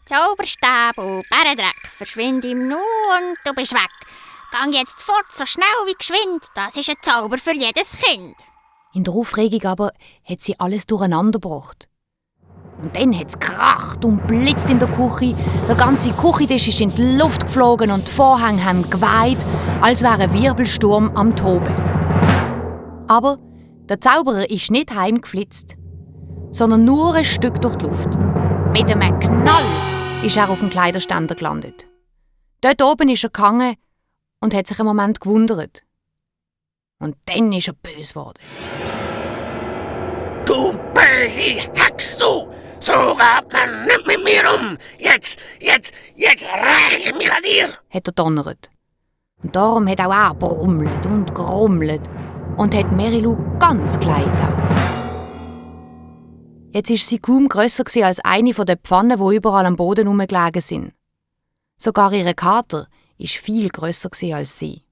Zauberstab und Bärendreck, verschwind im Nu und du bist weg. Gang jetzt fort, so schnell wie geschwind, das ist ein Zauber für jedes Kind. In der Aufregung aber hat sie alles durcheinandergebracht. Und dann hat es gekracht und blitzt in der Küche. Der ganze Küchentisch ist in die Luft geflogen und die Vorhänge haben geweht, als wäre ein Wirbelsturm am Toben. Aber der Zauberer ist nicht heimgeflitzt, sondern nur ein Stück durch die Luft. Mit einem Knall ist er auf dem Kleiderständer gelandet. Dort oben ist er gehangen und hat sich einen Moment gewundert. Und dann ist er böse geworden. Du böse Hex, du! So geht man nicht mit mir um! Jetzt räche ich mich an dir! Hat er donnert. Und darum hat auch er brummelt und grummelt und hat Merilu ganz klein gezaubert. Jetzt war sie kaum grösser als eine der Pfannen, die überall am Boden herumgelegen sind. Sogar ihr Kater war viel grösser als sie.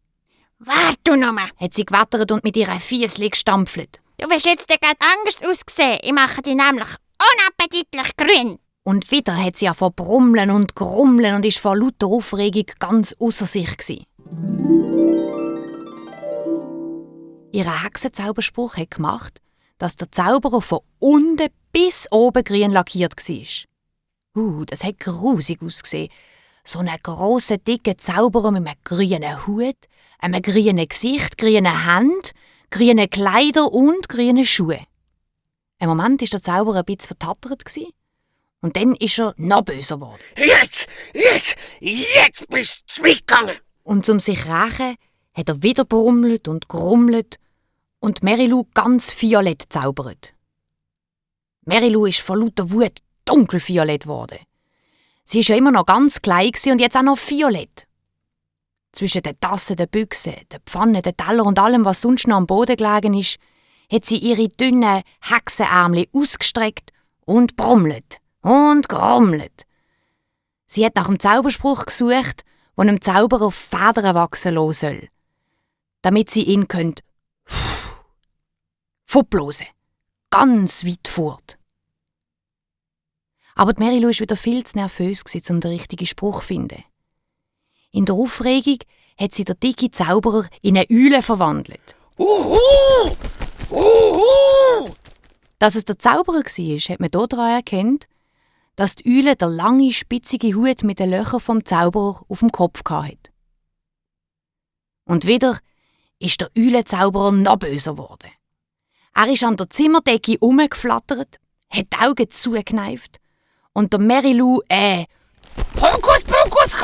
Wart du nochmal! Hat sie gewettert und mit ihren Fiesli gestampft. Du wirst jetzt gerade anders aussehen. Ich mache dich nämlich unappetitlich grün. Und wieder hat sie angefangen zu brummeln und grummeln und war vor lauter Aufregung ganz ausser sich gewesen. Ihr Hexenzauberspruch hat gemacht, dass der Zauberer von unten bis oben grün lackiert war. Das hat grusig ausgesehen. So einen grossen, dicken Zauberer mit einem grünen Hut, einem grünen Gesicht, grünen Händen, grüne Kleider und grüne Schuhe. Im Moment war der Zauberer ein bisschen vertattert und dann ist er noch böser geworden. Jetzt bist du zurückgegangen! Und um sich zu rächen, hat er wieder brummelt und grummelt und Merilu ganz violett zaubert. Merilu ist vor lauter Wut dunkelviolett geworden. Sie war ja immer noch ganz klein und jetzt auch noch violett. Zwischen den Tassen, den Büchsen, den Pfannen, den Teller und allem, was sonst noch am Boden gelegen ist, hat sie ihre dünnen Hexenärmel ausgestreckt und brummelt und grummelt. Sie hat nach dem Zauberspruch gesucht, der einem Zauberer Federn wachsen lassen soll, damit sie ihn fortblasen, ganz weit fort. Aber Merilu war wieder viel zu nervös, um den richtigen Spruch zu finden. In der Aufregung hat sie der dicke Zauberer in eine Eule verwandelt. Uhu! Dass es der Zauberer war, hat man daran erkannt, dass die Eule der lange, spitzige Hut mit den Löchern vom Zauberer auf dem Kopf hatte. Und wieder ist der Eulenzauberer noch böser geworden. Er ist an der Zimmerdecke herumgeflattert, hat die Augen zugekneift und der Merilu Hokus Pokus